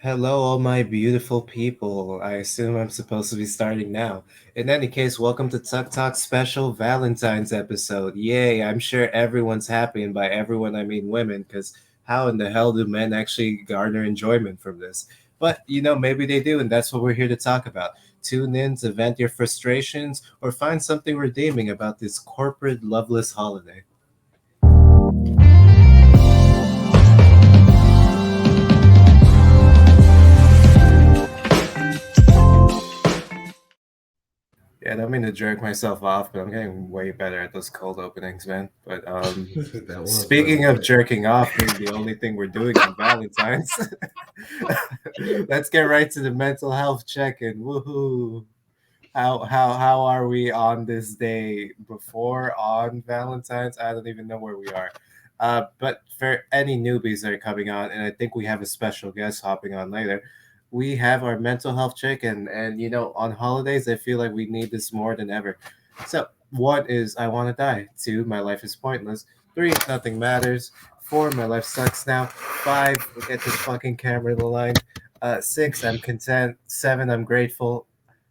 Hello, all my beautiful people. I assume I'm supposed to be starting now. In any case, welcome to TUC Talk special Valentine's episode. Yay, I'm sure everyone's happy, and by everyone I mean women, because how in the hell do men actually garner enjoyment from this? But maybe they do, and that's what we're here to talk about. Tune in to vent your frustrations or find something redeeming about this corporate loveless holiday. Yeah, I don't mean to jerk myself off, but I'm getting way better at those cold openings, man. But That was speaking really of good. jerking off being the only thing we're doing on Valentine's, let's get right to the mental health check-in. Woohoo! How are we on this day before on Valentine's? I don't even know where we are. But for any newbies that are coming on, and I think we have a special guest hopping on later, we have our mental health check, and on holidays I feel like we need this more than ever. So one is I want to die. Two, my life is pointless. Three, nothing matters. Four, my life sucks now. Five, look at this fucking camera line. Six, I'm content. Seven, I'm grateful.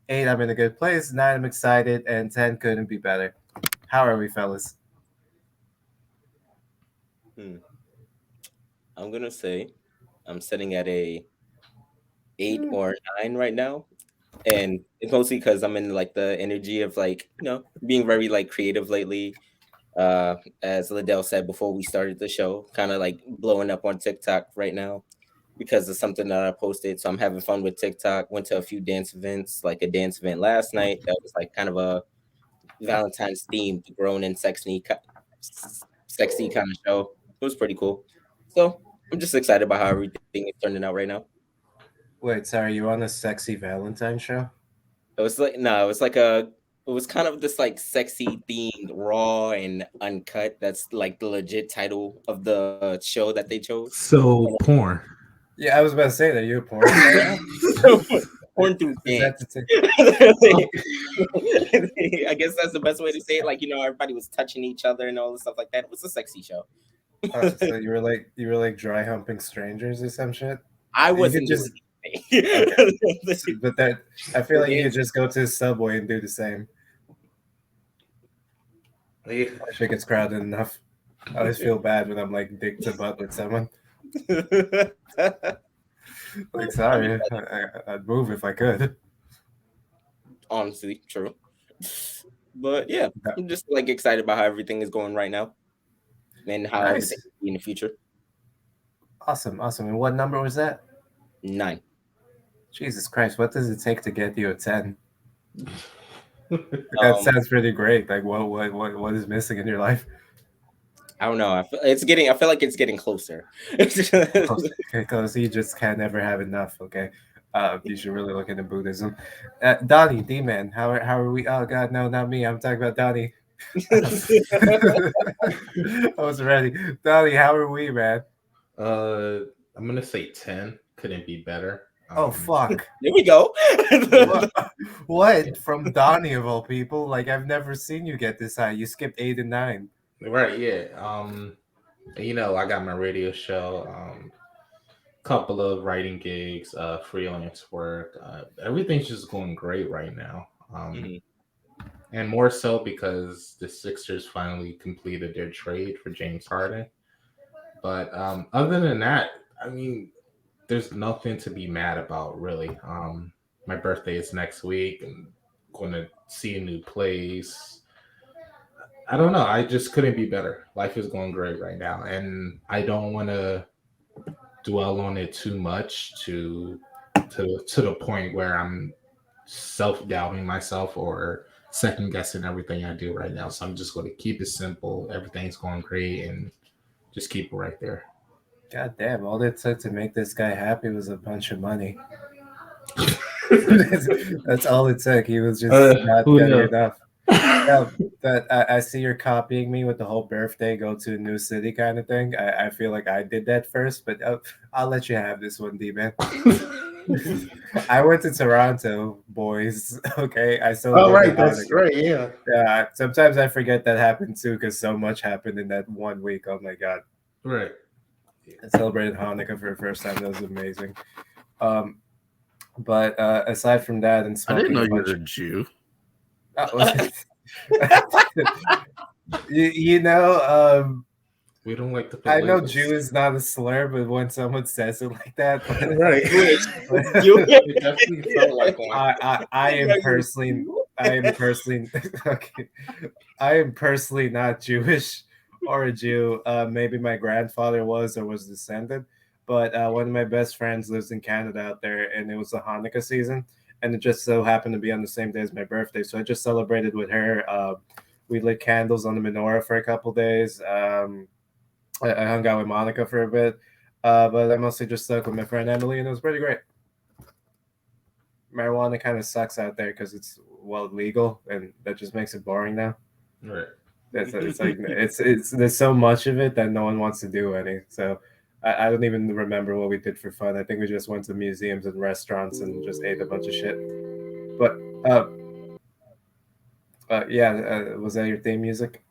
Eight, I'm in a good place. Nine, I'm excited. And 10, couldn't be better. How are we, fellas? Hmm. I'm gonna say I'm sitting at a 8 or 9 right now, and it's mostly because I'm in like the energy of being very like creative lately. As Liddell said before we started the show, kind of like blowing up on TikTok right now because of something that I posted. So I'm having fun with TikTok. Went to a few dance events, like a dance event last night that was like kind of a Valentine's themed, grown and sexy kind of show. It was pretty cool. So I'm just excited about how everything is turning out right now. Wait, sorry, you on a sexy Valentine show? It was like no, it was kind of this like sexy themed, raw and uncut. That's like the legit title of the show that they chose. So porn. Yeah, I was about to say that. You a porn star now? Porn through Is that dance. the thing? I guess that's the best way to say it. Like everybody was touching each other and all this stuff like that. It was a sexy show. So you were like dry humping strangers or some shit? I You could wasn't doing just okay. anything. But that I feel The like you could dance. just go to the subway and do the same. Yeah. I think it's crowded enough. I always feel bad when I'm like dick to butt with someone. Like, I mean, sorry, I'd move if I could. honestly, true. But yeah, I'm just like excited about how everything is going right now and how everything Nice, will be in the future. awesome, awesome. And what number was that? 9. Jesus Christ, what does it take to get you a 10? That Um, sounds pretty great. Like, what is missing in your life? I don't know. I feel like it's getting closer. Okay, because you just can't never have enough. Okay, you should really look into Buddhism. Donnie, D man, how are we? Oh God, no, not me. I'm talking about Donnie. I was ready. Donnie, how are we, man? uh, I'm gonna say 10. Couldn't be better. Oh fuck. There we go. What? What from Donnie of all people? Like I've never seen you get this high. You skipped 8 and 9. Right, yeah. I got my radio show, couple of writing gigs, freelance work. Everything's just going great right now. Mhm. And more so because the Sixers finally completed their trade for James Harden. But other than that, I mean, there's nothing to be mad about, really. My birthday is next week. I'm going to see a new place. I don't know. I just couldn't be better. Life is going great right now, and I don't want to dwell on it too much to the point where I'm self doubting myself or second guessing everything I do right now. So I'm just going to keep it simple. Everything's going great, and just keep it right there. God damn, all it took to make this guy happy was a bunch of money. That's all it took. He was just not Who getting knows? enough. Yeah, but I see you're copying me with the whole birthday, go to a new city kind of thing. I feel like I did that first, but I'll let you have this one, D man. I went to Toronto, boys. Okay, I Oh, celebrated right. That's Hanukkah. right. Yeah. Yeah, sometimes I forget that happened too, because so much happened in that one week. Oh my god, Right. I celebrated Hanukkah for the first time. That was amazing. Um, but aside from that, and I didn't smoking know a you bunch were a Jew. you know, We don't like to put I know labels. Jew is not a slur, but when someone says it like that, Right. It definitely felt like one. I am personally, okay. I am personally not Jewish or a Jew. Maybe my grandfather was or was descended, but one of my best friends lives in Canada out there, and it was the Hanukkah season, and it just so happened to be on the same day as my birthday, so I just celebrated with her. We lit candles on the menorah for a couple days. I hung out with Monica for a bit, but I mostly just stuck with my friend Emily, and it was pretty great. Marijuana kind of sucks out there because it's legal, and that just makes it boring now. Right. It's like it's there's so much of it that no one wants to do any. So I don't even remember what we did for fun. I think we just went to museums and restaurants and just ate a bunch of shit. But yeah, was that your theme music?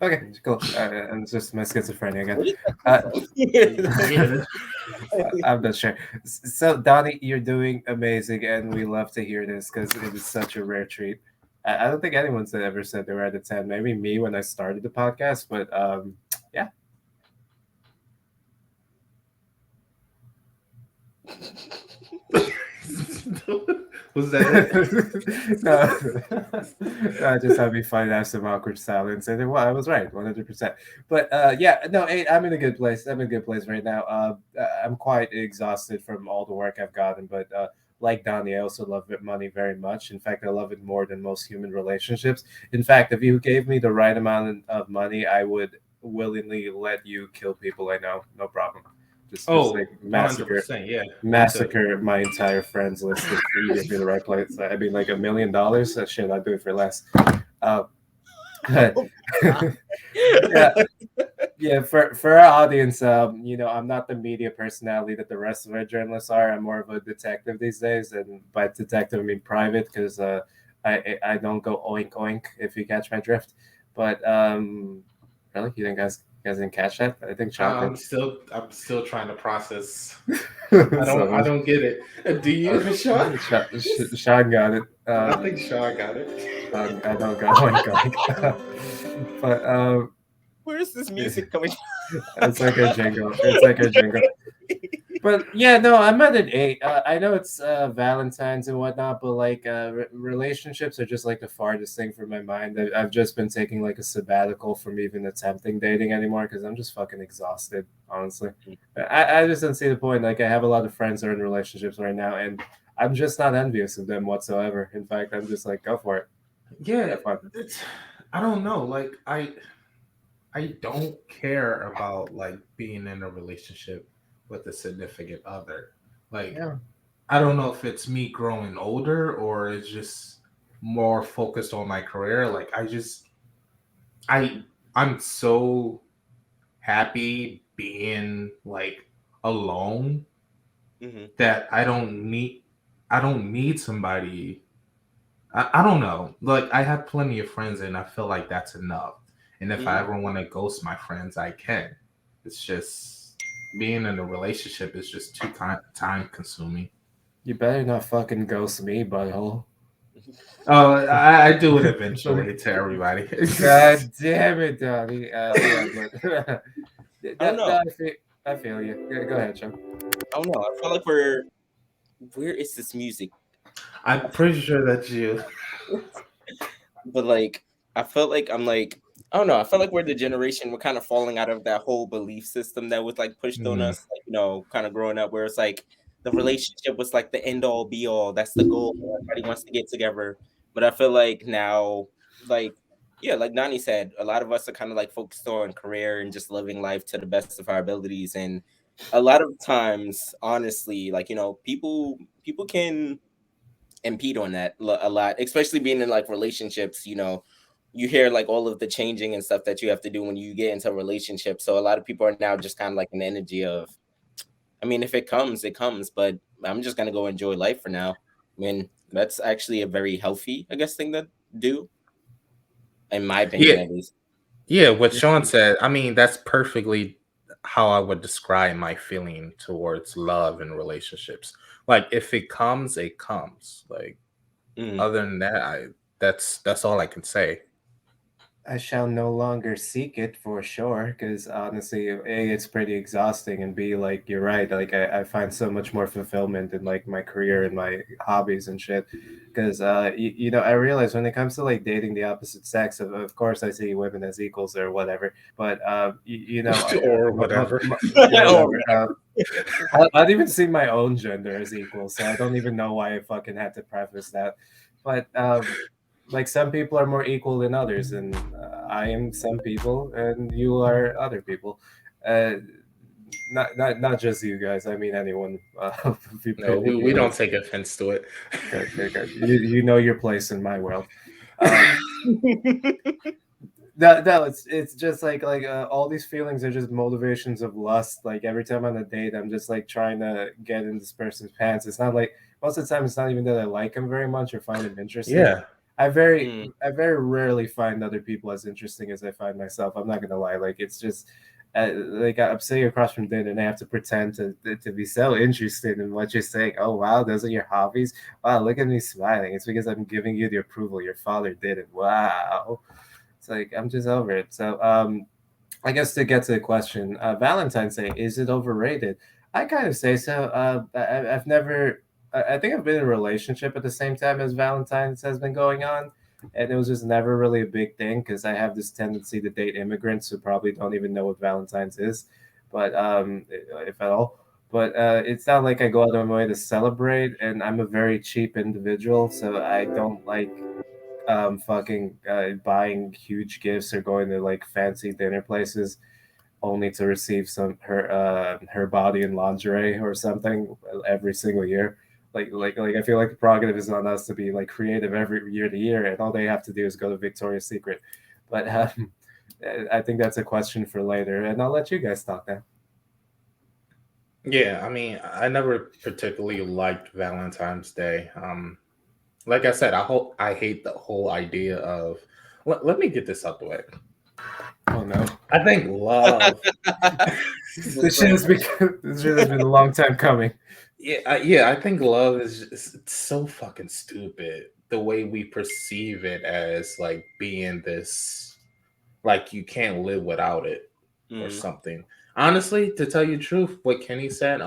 Okay, cool. And it's just my schizophrenia again. Yeah. I'm not sure. So, Donnie, you're doing amazing, and we love to hear this because it is such a rare treat. I don't think anyone's ever said they were at a 10. Maybe me when I started the podcast, but yeah. Was that it? No, I just thought it'd be fun to have some awkward silence, and well, I was right, 100%. But yeah, no, hey, I'm in a good place. I'm in a good place right now. I'm quite exhausted from all the work I've gotten, but like Donnie, I also love money very much. In fact, I love it more than most human relationships. In fact, if you gave me the right amount of money, I would willingly let you kill people I know, no problem. Just like massacre 100%. Yeah. massacre my entire friends list if you give me the right place. I mean, like $1 million. Shit, I'd do it for less. Uh, yeah, yeah. For our audience, I'm not the media personality that the rest of our journalists are. I'm more of a detective these days, and by detective I mean private, because I don't go oink oink if you catch my drift. But really, you think guys didn't catch that? I think Sean I'm did. still trying to process. So I don't get it. Do you, Sean? Sean got it. I think Sean got it. I don't go oink oink. But Where's this music coming it's like a jingle. It's like a jingle. But yeah, no, I'm at an 8. I know it's Valentine's and whatnot, but like relationships are just like the farthest thing from my mind. I've just been taking like a sabbatical from even attempting dating anymore because I'm just fucking exhausted, honestly. I just don't see the point. Like, I have a lot of friends that are in relationships right now, and I'm just not envious of them whatsoever. In fact, I'm just like, go for it. Yeah, Have fun. I don't know. Like I don't care about like being in a relationship with a significant other. Like, Yeah. I don't know if it's me growing older or it's just more focused on my career. Like, I I'm so happy being like alone Mhm. that I don't need somebody. I don't know. Like, I have plenty of friends and I feel like that's enough. And if I Mhm. ever want to ghost my friends, I can. It's just being in a relationship is just too time consuming. You better not fucking ghost me, butthole. Oh, I do it eventually to everybody. God damn it, Donnie. Yeah, but I don't know. I feel you. Go ahead, Sean. I don't know. I feel like where is this music? I'm pretty sure that's you. But like I felt like I'm like I don't know. I felt like we're the generation we're kind of falling out of that whole belief system that was like pushed on Mm. us, like, kind of growing up, where it's like the relationship was like the end all be all. That's the goal. Everybody wants to get together. But I feel like now, like yeah, like Nani said, a lot of us are kind of like focused on career and just living life to the best of our abilities. And a lot of times, honestly, like people can impede on that a lot, especially being in like relationships. You hear like all of the changing and stuff that you have to do when you get into a relationship. So a lot of people are now just kind of like an energy of, I mean, if it comes, it comes, but I'm just gonna go enjoy life for now. I mean, that's actually a very healthy, I guess, thing to do, in my Yeah, opinion, at least. yeah. What Sean said, I mean, that's perfectly how I would describe my feeling towards love and relationships. Like if it comes, it comes. Like Mm. other than that, that's all I can say. I shall no longer seek it for sure, because honestly, A, it's pretty exhausting, and B, like you're right, like I find so much more fulfillment in like my career and my hobbies and shit. Because you know, I realize when it comes to like dating the opposite sex, of course I see women as equals or whatever, but you know, Or whatever. Oh, whatever. I don't even see my own gender as equal, so I don't even know why I fucking had to preface that. But like some people are more equal than others, and I am some people, and you are other people. Uh, not just you guys. I mean anyone. No, we don't take offense to it. Good, good, good. You know your place in my world. Um, no, it's just like all these feelings are just motivations of lust. Like every time on a date, I'm just like trying to get in this person's pants. It's not like most of the time it's not even that I like him very much or find him interesting. Yeah. Mm. I very rarely find other people as interesting as I find myself. I'm not gonna lie. Like it's just like I'm sitting across from dinner and I have to pretend to be so interested in what you're saying. Oh wow, those are your hobbies. Wow, look at me smiling. It's because I'm giving you the approval. Your father did it. Wow. It's like I'm just over it. So I guess to get to the question, Valentine's Day, is it overrated? I kind of say so. I've never, I think I've been in a relationship at the same time as Valentine's has been going on. And it was just never really a big thing because I have this tendency to date immigrants who probably don't even know what Valentine's is, but if at all. But it's not like I go out of my way to celebrate, and I'm a very cheap individual, so I don't like fucking buying huge gifts or going to like fancy dinner places only to receive her body in lingerie or something every single year. Like I feel like the prerogative is on us to be like creative every year to year, and all they have to do is go to Victoria's Secret. But I think that's a question for later, and I'll let you guys talk now. Yeah, I mean, I never particularly liked Valentine's Day. Like I said, I hate the whole idea of. Let me get this out the way. Oh no, I think love. this shit has been this shit has been a long time coming. Yeah, yeah, I think love is just, it's so fucking stupid the way we perceive it as like being this, like you can't live without it or Mm. something. Honestly, to tell you the truth, what Kenny said,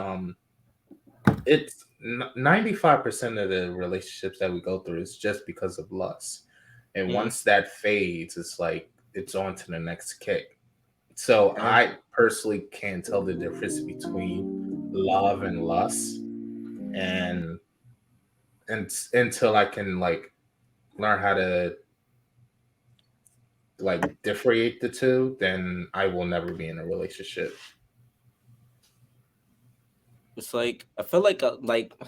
it's 95% of the relationships that we go through is just because of lust, and Mm. once that fades, it's like it's on to the next kick. So And I personally can't tell the difference between love and lust, and until I can like learn how to like differentiate the two, then I will never be in a relationship. It's like I feel like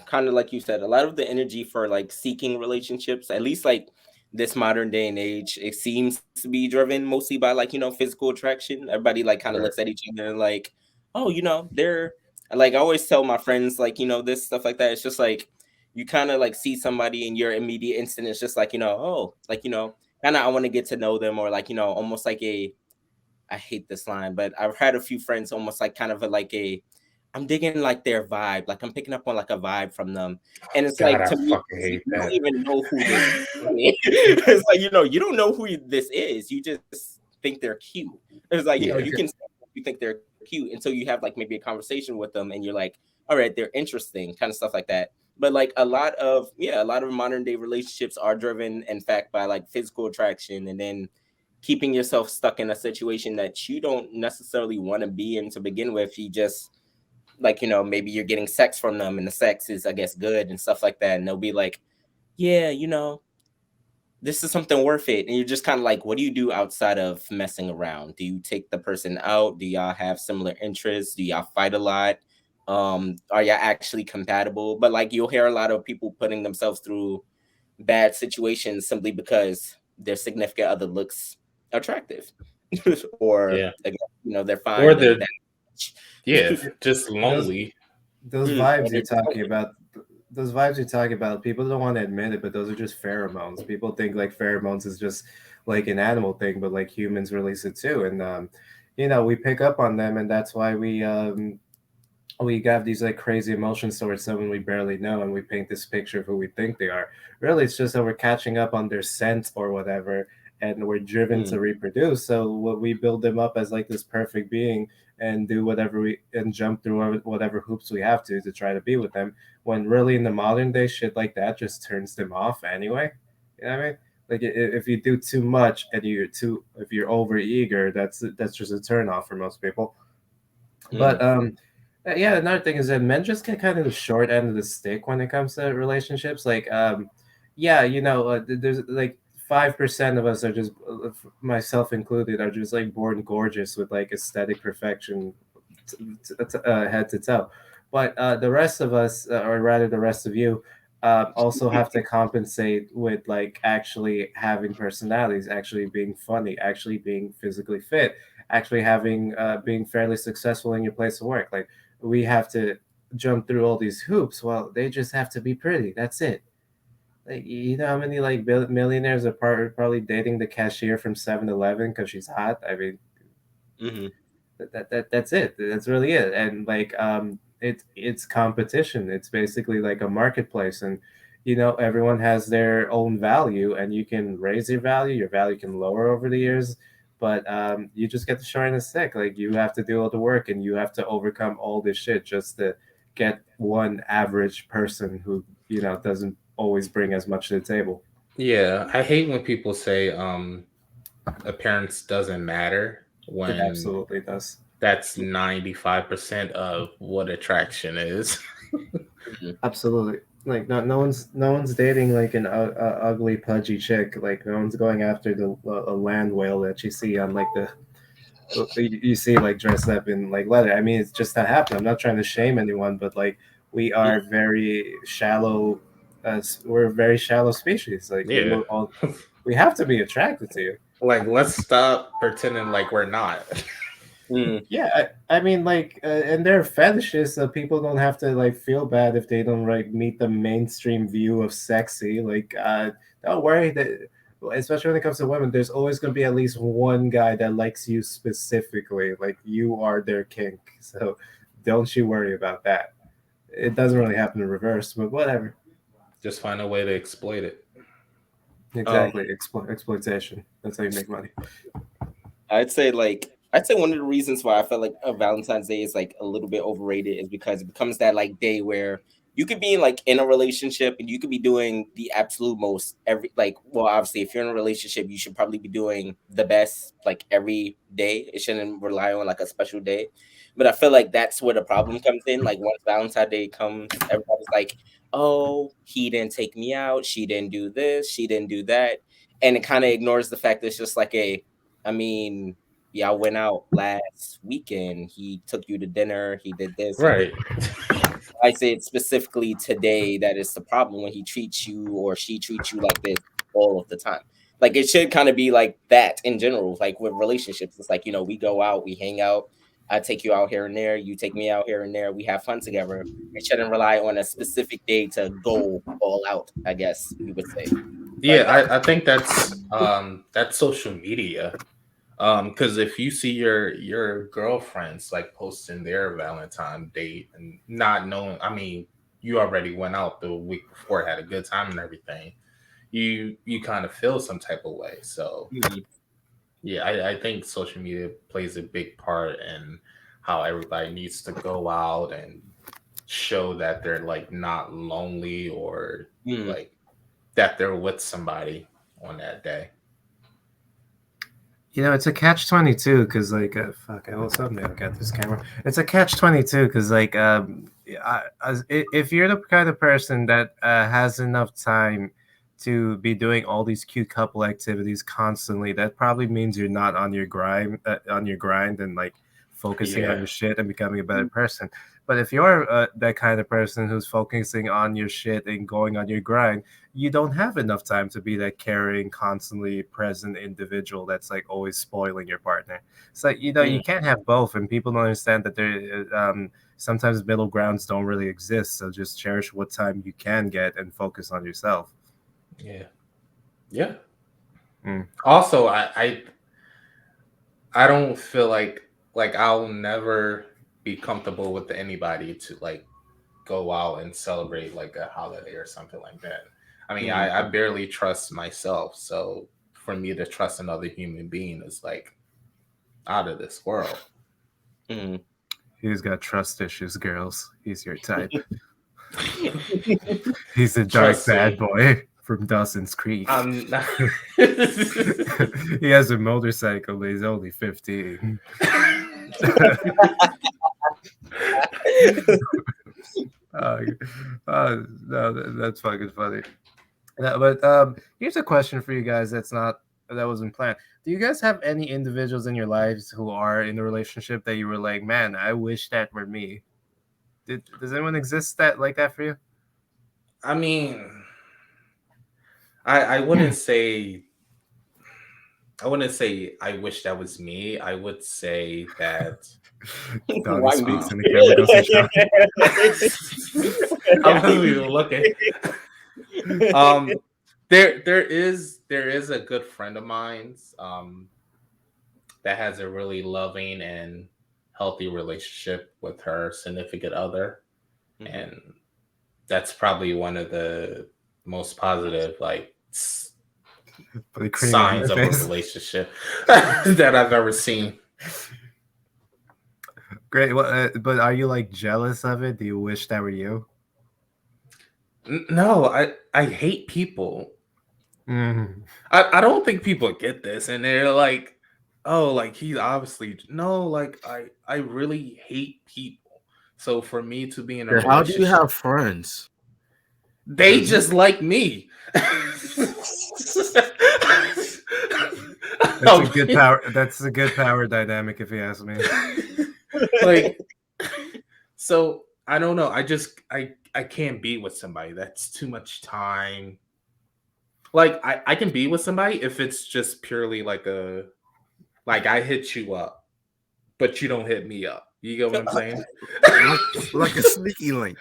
kind of like you said, a lot of the energy for like seeking relationships, at least like this modern day and age, it seems to be driven mostly by like physical attraction. Everybody like kind of Right. looks at each other and like, oh, they're like I always tell my friends like this stuff like that. It's just like you kind of like see somebody in your immediate instant. It's just like oh, like kind of I want to get to know them, or like almost like a I hate this line, but I've had a few friends almost like kind of like a I'm digging like their vibe, like I'm picking up on like a vibe from them, and it's God, like I to me, fucking it's like hate you don't that. even know who this is. It's like you don't know who this is. You just think they're cute. It's like Yeah. you can you think they're cute until you have like maybe a conversation with them, and you're like, all right, they're interesting, kind of stuff like that. But like a lot of modern day relationships are driven, in fact, by like physical attraction, and then keeping yourself stuck in a situation that you don't necessarily want to be in to begin with. You just like maybe you're getting sex from them and the sex is I guess good and stuff like that, and they'll be like, yeah, this is something worth it, and you're just kind of like, what do you do outside of messing around? Do you take the person out? Do y'all have similar interests? Do y'all fight a lot? Are y'all actually compatible? But like you'll hear a lot of people putting themselves through bad situations simply because their significant other looks attractive or Yeah. again, they're Or fine and they're, that yeah, just those lonely. those or vibes you're they're just talking about, people don't want to admit it, but those are just pheromones. People think like pheromones is just like an animal thing, but like humans release it too. And we pick up on them, and that's why we have these like crazy emotions towards someone we barely know, and we paint this picture of who we think they are. Really, it's just that we're catching up on their scent or whatever, and we're driven Mm, to reproduce. So what we build them up as like this perfect being, and do whatever we and jump through whatever hoops we have to try to be with them. When really in the modern day, shit like that just turns them off anyway. You know what I mean? Like if you do too much and if you're over eager, that's just a turn off for most people. But mm, yeah, another thing is that men just get kind of the short end of the stick when it comes to relationships. Like yeah, there's like 5% of us are just, myself included, are just like born gorgeous with like aesthetic perfection, head to toe. But the rest of us, or rather the rest of you, also have to compensate with like actually having personalities, actually being funny, actually being physically fit, actually having being fairly successful in your place of work. Like we have to jump through all these hoops. Well, they just have to be pretty. That's it. Like you know how many like millionaires are probably dating the cashier from 7-Eleven because she's hot. I mean, mm, that's it. That's really it. And like it's competition. It's basically like a marketplace, and everyone has their own value, and you can raise your value can lower over the years, but you just get the short end of the stick. Like you have to do all the work, and you have to overcome all this shit just to get one average person who doesn't always bring as much to the table. Yeah, I hate when people say appearance doesn't matter It when absolutely does. that's 95% of what attraction is. mm, Absolutely. Like no one's dating like an ugly pudgy chick. Like no one's going after the a land whale that you see on like you see like dressed up in like leather. I mean, it's just not happening. I'm not trying to shame anyone, but like we mm. are very shallow. We're a very shallow species. Like we Yeah. will all we have to be attracted to you. Like, let's stop pretending like we're not. Mm, Yeah, I mean, like, and they're fetishes, so people don't have to like feel bad if they don't like meet the mainstream view of sexy. Like, don't worry that, especially when it comes to women, there's always gonna be at least one guy that likes you specifically. Like, you are their kink, so don't you worry about that. It doesn't really happen in reverse, but whatever. Just find a way to exploit it. um, Exactly, exploitation. That's how you make money. I'd say one of the reasons why I felt like a Valentine's Day is like a little bit overrated is because it becomes that like day where you could be like in a relationship and you could be doing the absolute most every like well obviously if you're in a relationship you should probably be doing the best like every day. It shouldn't rely on like a special day. But I feel like that's where the problem comes in. Like once Valentine's Day comes, everybody's like, oh, he didn't take me out, she didn't do this, she didn't do that. And it kind of ignores the fact that it's just like a I mean, y'all went out last weekend. He took you to dinner. He did this. He did. Right. I said specifically today that is the problem when he treats you or she treats you like this all of the time. Like it should kind of be like that in general. Like with relationships, it's like we go out, we hang out. I take you out here and there. You take me out here and there. We have fun together. It shouldn't rely on a specific day to go all out. I guess you would say. Yeah, But that. I think that's social media. Because if you see your girlfriends like posting their Valentine date and not knowing, I mean, you already went out the week before, had a good time and everything. You kind of feel some type of way. So Mhm, yeah, I think social media plays a big part in how everybody needs to go out and show that they're like not lonely or mhm, like that they're with somebody on that day. It's a catch-22 because like fuck, I will someday I'll get this camera. It's a catch-22 because like if you're the kind of person that has enough time to be doing all these cute couple activities constantly, that probably means you're not on your grind and like focusing on Yeah. your shit and becoming a better person. But if you're that kind of person who's focusing on your shit and going on your grind, you don't have enough time to be that caring, constantly present individual that's like always spoiling your partner. It's like you mhm. can't have both, and people don't understand that there sometimes middle grounds don't really exist. So just cherish what time you can get and focus on yourself. Yeah. Yeah. Mm. Also, I don't feel like like I'll never be comfortable with anybody to like go out and celebrate like a holiday or something like that. I mean, I barely trust myself, so for me to trust another human being is like out of this world. Mm-hmm. He's got trust issues, girls. He's your type. He's a dark Trust bad me, boy from Dawson's Creek. I'm not. He has a motorcycle, but he's only 15. uh, no, that's fucking funny. But here's a question for you guys that wasn't planned. Do you guys have any individuals in your lives who are in a relationship that you were like, man, I wish that were me? Does anyone exist that like that for you? I mean, I wouldn't say I wish that was me. I would say that Donnie Why me? speaks and the camera goes to Sean. I wasn't even looking. Um, there is a good friend of mine's that has a really loving and healthy relationship with her significant other, and that's probably one of the most positive like The cream on signs my of a face. relationship that I've ever seen. Great. Well, but are you like jealous of it? Do you wish that were you? No, I hate people. Mm. I don't think people get this, and they're like, oh, like he's obviously no, like I really hate people. So for me to be in a How do you relationship, have friends? they just like me. That's a good power. That's a good power dynamic, if you ask me. Like, so I don't know. I can't be with somebody. That's too much time. Like I can be with somebody if it's just purely like like I hit you up, but you don't hit me up. You get what I'm saying? Like a sneaky link.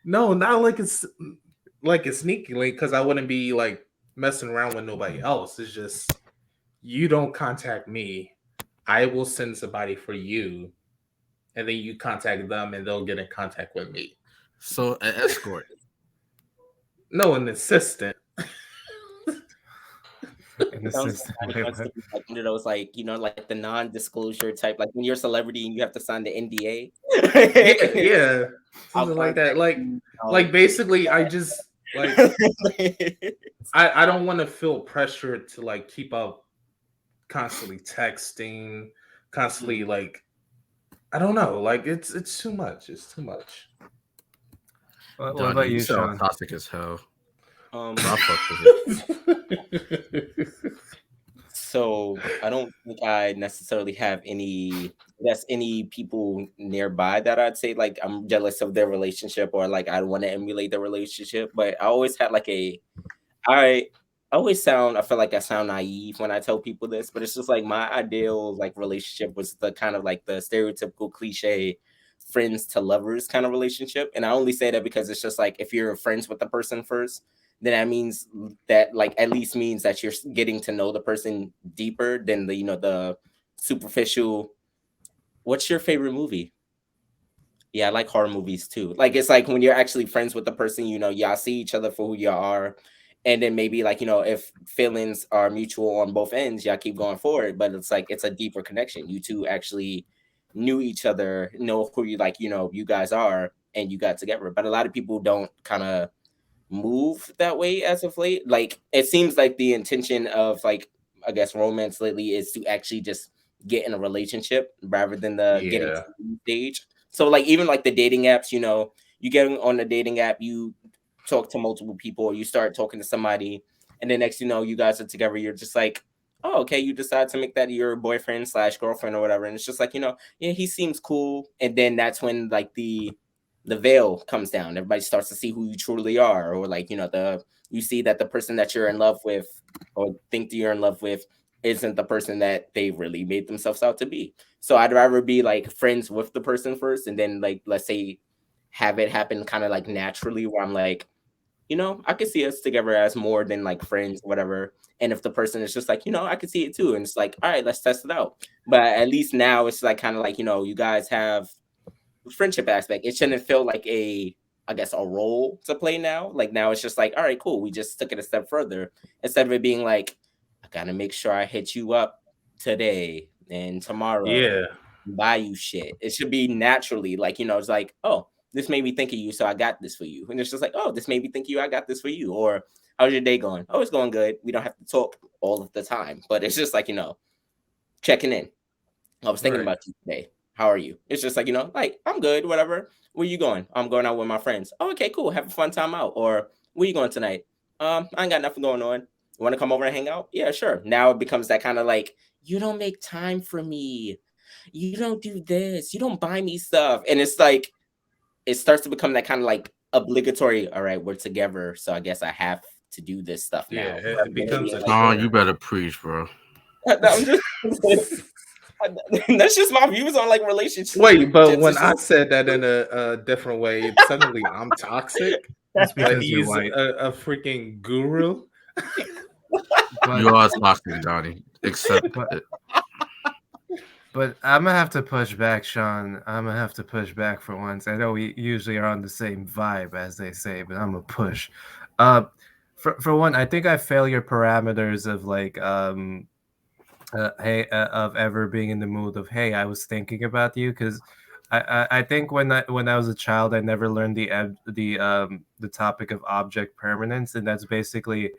No, not like it's like a sneaky link because I wouldn't be like messing around with nobody else. It's just you don't contact me, I will send somebody for you, and then you contact them and they'll get in contact with me. So an escort. No, an assistant. An Sounds assistant. like Wait, wants to what? be like one of those, like, like the non-disclosure type, like when you're a celebrity and you have to sign the NDA. Yeah, I'll something like that. contact you, Like basically, I just like I don't want to feel pressure to like keep up constantly texting, constantly like I don't know, like it's too much. It's too much. What Donnie, about you you, sound Sean? toxic as hell. um I fuck with it. so I don't think I necessarily have any people nearby that I'd say like I'm jealous of their relationship or like I want to emulate their relationship. But I always had like I I feel like I sound naive when I tell people this, but it's just like my ideal like relationship was the kind of like the stereotypical cliche friends to lovers kind of relationship. And I only say that because it's just like if you're friends with the person first, then that means that like at least means that you're getting to know the person deeper than the the superficial. What's your favorite movie? Yeah, I like horror movies too. Like it's like when you're actually friends with the person, y'all see each other for who y'all are. And then maybe like, if feelings are mutual on both ends, y'all keep going forward. But it's like it's a deeper connection. You two actually knew each other, know who you like, you guys are, and you got together. But a lot of people don't kind of move that way as of late. Like it seems like the intention of like I guess romance lately is to actually just get in a relationship rather than the getting to Yeah. the stage. So like even like the dating apps, you get on the dating app, you talk to multiple people, you start talking to somebody, and then next you guys are together, you're just like, oh, okay, you decide to make that your boyfriend slash girlfriend or whatever. And it's just like, yeah, he seems cool. And then that's when like the veil comes down. Everybody starts to see who you truly are, or like you see that the person that you're in love with, or think that you're in love with, isn't the person that they really made themselves out to be. So I'd rather be like friends with the person first, and then like let's say have it happen kind of like naturally, where I'm like, I could see us together as more than like friends, whatever. And if the person is just like, I could see it too. And it's like, all right, let's test it out. But at least now it's like kind of like, you guys have friendship aspect. It shouldn't feel like I guess, a role to play now. Like now it's just like, all right, cool. We just took it a step further instead of it being like, I gotta make sure I hit you up today and tomorrow, Yeah. buy you shit. It should be naturally like, it's like, oh, this made me think of you, so I got this for you. And it's just like, oh, this made me think of you, I got this for you. Or how's your day going? Oh, it's going good. We don't have to talk all of the time, but it's just like, checking in. I was thinking Right. about you today. How are you? It's just like, like, I'm good, whatever. Where you going? I'm going out with my friends. Oh, okay, cool. Have a fun time out. Or where you going tonight? I ain't got nothing going on. You want to come over and hang out? Yeah, sure. Now it becomes that kind of like, you don't make time for me. You don't do this. You don't buy me stuff. And it's like, it starts to become that kind of like obligatory. All right, we're together. So I guess I have to do this stuff now. Yeah, Rather it than it becomes being a like, Sean, you chore. better preach, bro. I'm just, that's just my views on like relationships. Wait, but when It's I just, said that in a different way, suddenly I'm toxic. That's But because you're he's white. a freaking guru. But You are toxic, Johnny. Accept but it. but I'm gonna have to push back, Sean. I'm gonna have to push back for once. I know we usually are on the same vibe, as they say, but I'm gonna push. Uh, for one, I think I fail your parameters of like hey of ever being in the mood of hey I was thinking about you because I think when I was a child I never learned the topic of object permanence, and that's basically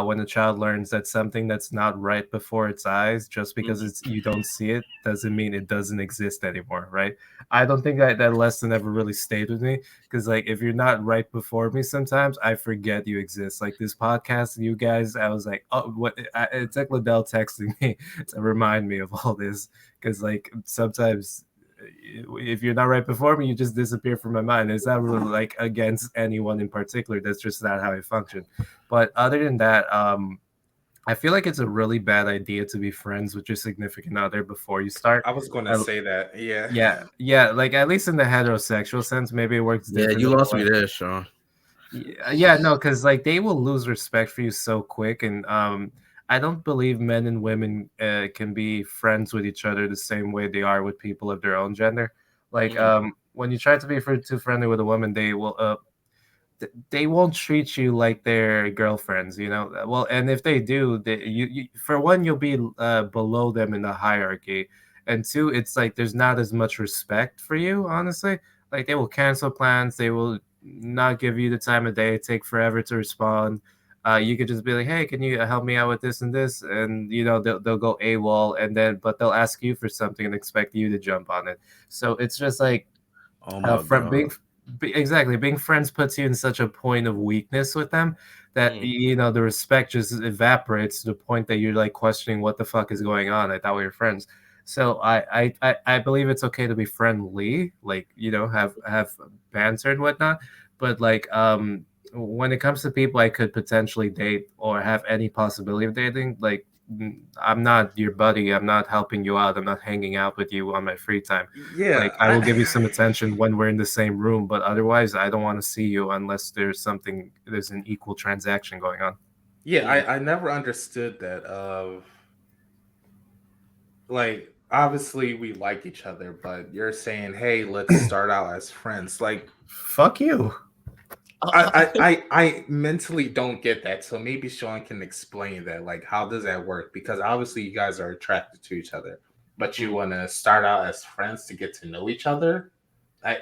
when a child learns that something that's not right before its eyes, just because it's you don't see it doesn't mean it doesn't exist anymore, right? I don't think that lesson ever really stayed with me, because like if you're not right before me sometimes I forget you exist. Like this podcast, you guys, I was like, oh, what? It's like Liddell texting me to remind me of all this, because like sometimes if you're not right before me, you just disappear from my mind. It's not really like against anyone in particular. That's just not how I function. But other than that, I feel like it's a really bad idea to be friends with your significant other before you start. I was gonna Uh, say that. Yeah. yeah, like at least in the heterosexual sense, maybe it works Yeah, different you than the lost me way. there, Sean. Yeah, no, because like they will lose respect for you so quick, and I don't believe men and women can be friends with each other the same way they are with people of their own gender. Like when you try to be too friendly with a woman, they won't treat you like they're girlfriends, you know. Well, and if they do, you for one, you'll be below them in the hierarchy, and two, it's like there's not as much respect for you, honestly. Like they will cancel plans, they will not give you the time of day, take forever to respond. You could just be like, hey, can you help me out with this and this, and you know they'll go AWOL, and then but they'll ask you for something and expect you to jump on it. So it's just like Oh my from god. exactly being friends puts you in such a point of weakness with them that you know the respect just evaporates to the point that you're like questioning what the fuck is going on. I thought we were friends. So I believe it's okay to be friendly, like you know have banter and whatnot, but like when it comes to people I could potentially date or have any possibility of dating, like I'm not your buddy. I'm not helping you out. I'm not hanging out with you on my free time. Yeah. Like I will give you some attention when we're in the same room, but otherwise I don't want to see you unless there's an equal transaction going on. Yeah, I never understood that. Of like, obviously we like each other, but you're saying, hey, let's start out as friends. Like, Fuck you. I mentally don't get that. So maybe Sean can explain that. Like, how does that work? Because obviously you guys are attracted to each other, but you want to start out as friends to get to know each other. I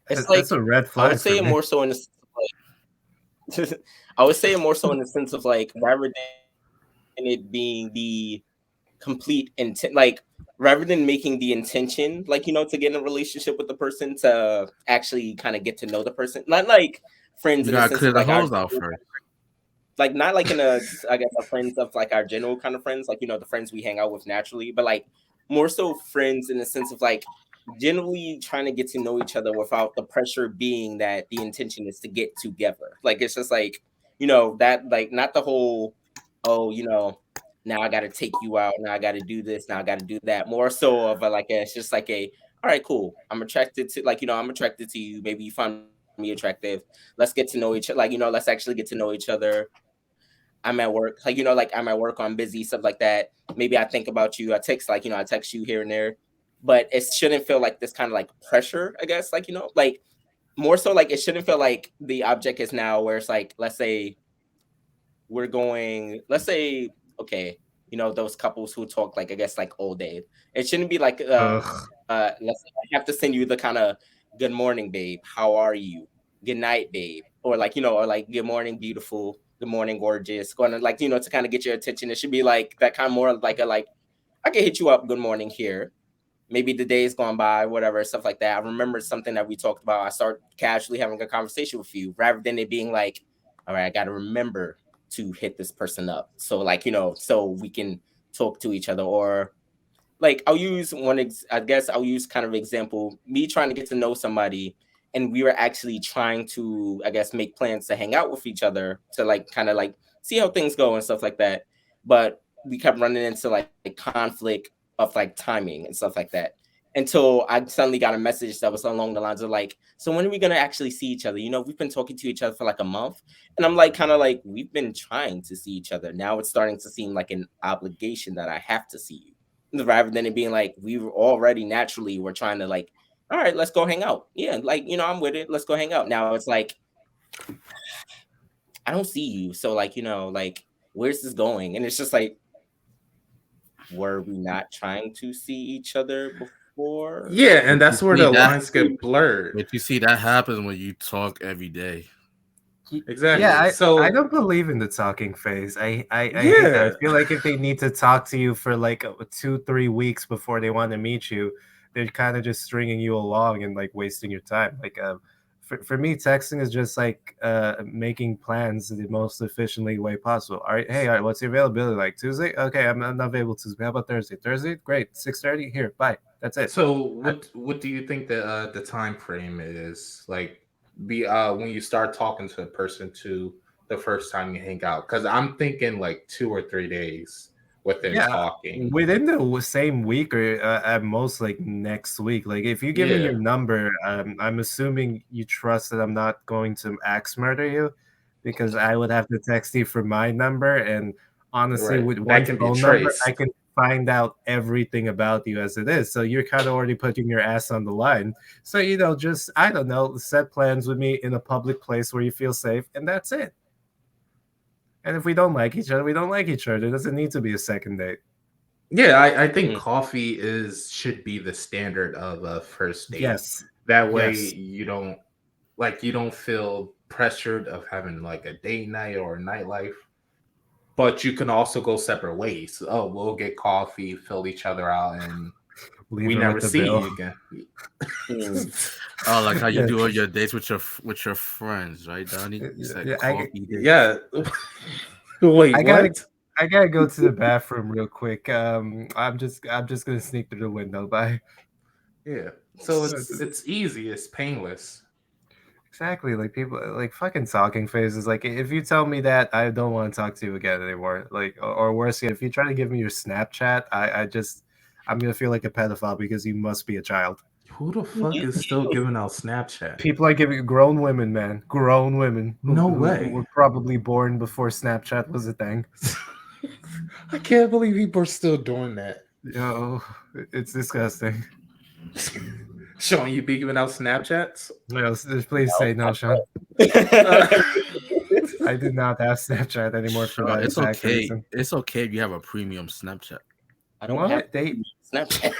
it's That's like, a red I would flag for say it me. more so in the sense of like, I would say it more so in the sense of like, rather than it being the complete intent, like rather than making the intention, like to get in a relationship with the person, to actually kind of get to know the person, not like friends You in the gotta sense clear of the like our, hose out first. like not like in a, I guess, a friends of like our general kind of friends, like the friends we hang out with naturally, but like more so friends in the sense of like generally trying to get to know each other without the pressure being that the intention is to get together. Like it's just like that, like not the whole, oh, now I got to take you out, now I got to do this, now I got to do that. More so of a, like it's just like a, all right, cool, I'm attracted to, like I'm attracted to you, maybe you find me me attractive. Let's get to know each other. Like, let's actually get to know each other. I'm at work, like, like I'm at work, I'm busy, stuff like that. Maybe I think about you. I text, like, I text you here and there, but it shouldn't feel like this kind of like pressure, I guess. Like, like more so like it shouldn't feel like the object is now where it's like, let's say okay, those couples who talk like, I guess, like all day. It shouldn't be like let's say I have to send you the kind of good morning, babe, how are you, good night, babe, or like, or like good morning, beautiful, good morning, gorgeous, going to, like, to kind of get your attention. It should be like that kind of more like I can hit you up, good morning here. Maybe the day's gone by, whatever, stuff like that. I remember something that we talked about. I start casually having a conversation with you rather than it being like, all right, I got to remember to hit this person up. So like, so we can talk to each other. Or like, I'll use I'll use kind of example, me trying to get to know somebody, and we were actually trying to, I guess, make plans to hang out with each other to like kind of like see how things go and stuff like that. But we kept running into like conflict of like timing and stuff like that, until I suddenly got a message that was along the lines of like, so when are we going to actually see each other? We've been talking to each other for like a month. And I'm like, kind of like, we've been trying to see each other. Now it's starting to seem like an obligation that I have to see you, rather than it being like, we were already naturally, we're trying to like, all right, let's go hang out. Yeah, like, I'm with it. Let's go hang out. Now it's like, I don't see you. So like, like, where's this going? And it's just like, were we not trying to see each other before? Yeah, and that's where the lines get blurred. But you see, that happens when you talk every day. Exactly. Yeah, So I don't believe in the talking phase. I hate that. I feel like if they need to talk to you for like 2-3 weeks before they want to meet you, they're kind of just stringing you along and like wasting your time. Like for me, texting is just like making plans the most efficiently way possible. All right, what's your availability like? Tuesday? Okay, I'm not available Tuesday. How about Thursday? Thursday? Great. 6:30? Here, bye. That's it. So what do you think the time frame is? Like when you start talking to a person to the first time you hang out? Because I'm thinking like 2 or 3 days within talking. Within the same week, or at most like next week. Like if you give me your number, I'm assuming you trust that I'm not going to axe murder you, because I would have to text you for my number, and honestly, with one phone number, I can find out everything about you as it is. So you're kind of already putting your ass on the line. So just, I don't know, set plans with me in a public place where you feel safe, and that's it. And if we don't like each other, we don't like each other. It doesn't need to be a second date. Yeah, I think coffee should be the standard of a first date. Yes. That way you don't feel pressured of having like a date night or a nightlife. But you can also go separate ways. Oh, we'll get coffee, fill each other out, and we never see you again. Oh, like how you do all your dates with your friends, right, Donnie? Yeah. Wait, I gotta go to the bathroom real quick. I'm just gonna sneak through the window. Bye. Yeah. So it's easy. It's painless. Exactly. Like people like fucking talking phases. Like if you tell me that, I don't want to talk to you again anymore. Like or worse yet, if you try to give me your Snapchat, I'm gonna feel like a pedophile because you must be a child. Who the fuck is still giving out Snapchat? People are giving grown women, man. Grown women. No way. Who were probably born before Snapchat was a thing. I can't believe people are still doing that. Yo, it's disgusting. Sean, you be giving out Snapchats? No, please say no, Sean. I did not have Snapchat anymore for that. It's okay. Reason. It's okay if you have a premium Snapchat. I don't have Snapchat.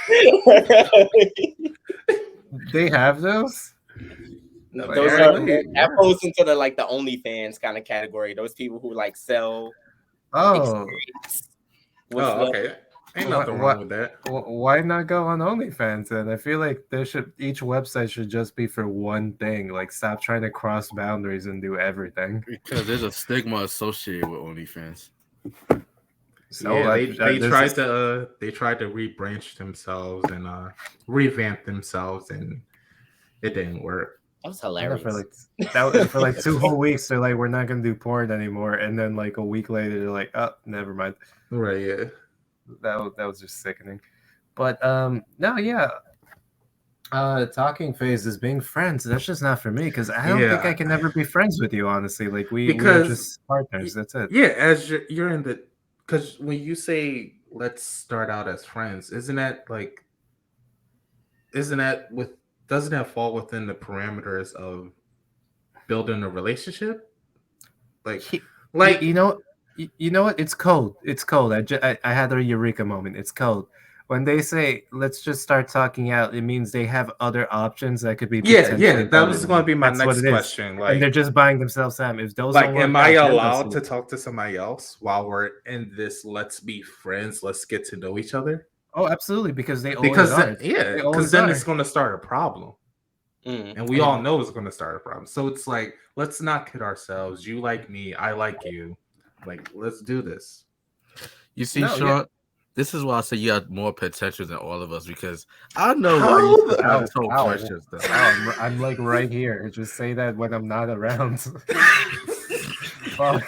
They have those? No, those that falls into the OnlyFans kind of category. Those people who like sell. Okay. Ain't nothing wrong with that. Why not go on OnlyFans then? I feel like each website should just be for one thing. Like stop trying to cross boundaries and do everything. Because there's a stigma associated with OnlyFans. So yeah, they tried to rebranch themselves and revamp themselves, and it didn't work. That was hilarious. For like 2 whole weeks, they're like, we're not gonna do porn anymore, and then like a week later, they're like, oh, never mind. Right? Yeah. That was just sickening. But no, yeah. Talking phase is being friends. That's just not for me because I don't think I Yeah, can ever be friends with you. Honestly, like we are because just partners. That's it. yeah, as you're in the because when you say let's start out as friends, isn't that with doesn't that fall within the parameters of building a relationship? Like, He, like you know, you know what? It's cold. It's cold. I had a eureka moment. It's cold. When they say let's just start talking out, it means they have other options that could be yeah, yeah, potentially that better was than going to you. be my That's what next it is. question. And they're just buying themselves time. If those don't Am work I out, then they'll allowed see. to talk to somebody else while we're in this? Let's be friends. Let's get to know each other. Oh, absolutely, because they always are. Yeah, They because always then it's are. going to start a problem. Mm. And we all know it's going to start a problem. So it's like, let's not kid ourselves. You like me, I like you. Like, let's do this. You see, No, yeah. Sean, this is why I say you have more potential than all of us because I know why you How should have Ow, this whole ow, friendship stuff. ow, I'm like right here. Just say that when I'm not around. Fuck.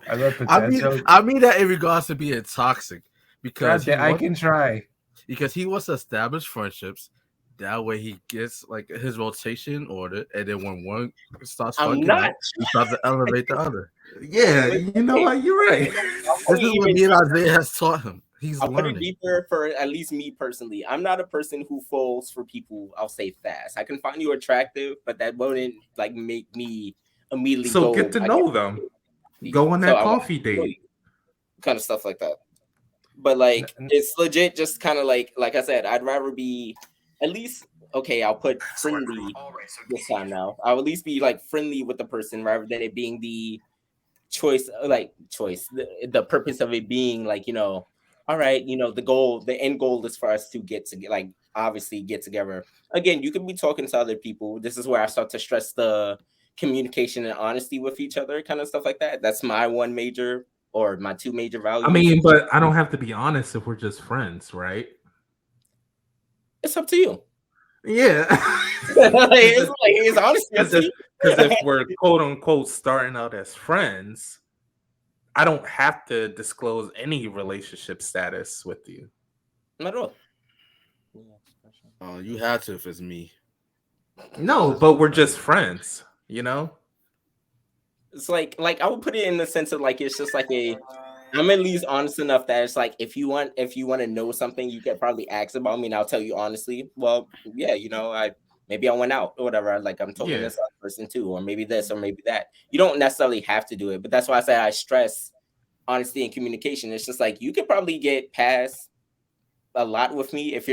I love potential. I mean that in regards to being toxic because I can try. he wants to establish friendships. That way he gets like his rotation in order, and then when one starts I'm fucking not. up, he starts to elevate the other. Yeah, Wait, you know okay, what? You're right. I'll This put is it what even me and deeper. Isaiah has taught him. He's I'll put it learning. deeper for at least me personally. I'm not a person who falls for people, I'll say fast. I can find you attractive, but that wouldn't like make me immediately So get go, to I guess, know them. see. Go on So that I want coffee to know you, date. kind of stuff like that. But N- like n- it's legit just kind of like I said, I'd rather be at least okay, I'll put friendly this time now. I'll at least be like friendly with the person rather than it being the choice the purpose of it being like all right, the end goal is for us to like obviously get together again. You can be talking to other people. This is where I start to stress the communication and honesty with each other, kind of stuff like that. That's my one major or my two major I values. mean, but I don't have to be honest if we're just friends, right? It's up to you. Yeah. It's honesty. Because if we're quote unquote starting out as friends, I don't have to disclose any relationship status with you. Not at all. You had to if it's me. No, but we're just friends, you know? It's like I would put it in the sense of like it's just like I'm at least honest enough that it's like if you want to know something, you can probably ask about me and I'll tell you honestly. Well, yeah, I maybe I went out or whatever. Like I'm talking to Yeah. this other person too, or maybe this or maybe that. You don't necessarily have to do it, but that's why I say I stress honesty and communication. It's just like you could probably get past a lot with me if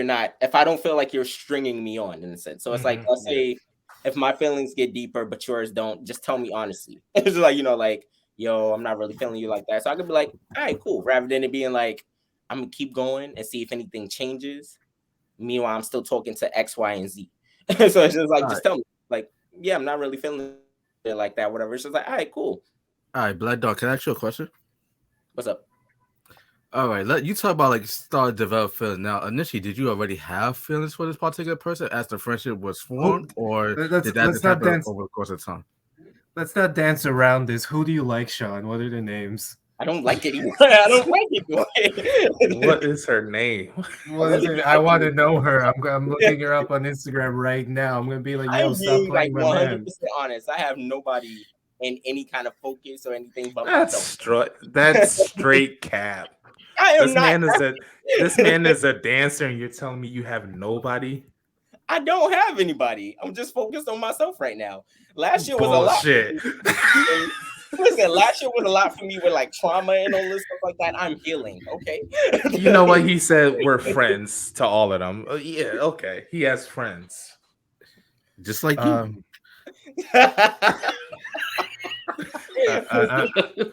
I don't feel like you're stringing me on in a sense. So it's like let's Yeah. say if my feelings get deeper but yours don't, just tell me honestly. It's just like like yo, I'm not really feeling you like that. So I could be like, all right, cool, rather than it being like I'm gonna keep going and see if anything changes. Meanwhile, I'm still talking to X, Y, and Z. So it's just like All right, just tell me like, yeah, I'm not really feeling it like that, whatever. It's just like, all right, cool. all right, Black Dog. Can I ask you a question? What's up? All right, let you talk about like start develop feelings. Now, initially, did you already have feelings for this particular person as the friendship was Oh, formed, or did that let's just not happen dance. over the course of time? Let's not dance around this. Who do you like, Sean? What are the names? I don't like it either. I don't like it. What is her name? I What is really it? don't I like want to it. know her. I'm looking her up on Instagram right now. I'm gonna be like, yo, I'm stop being like playing my 100% man. honest. I have nobody in any kind of focus or anything but That's myself. that's straight cap. I am This not. man is a this man is a dancer, and you're telling me you have nobody? I don't have anybody. I'm just focused on myself right now. Last year was a lot. Bullshit. Listen, last year was a lot for me with like trauma and all this stuff like that. I'm healing. Okay. You know what he said? We're friends to all of them. Yeah, okay. He has friends. Just like you. Um,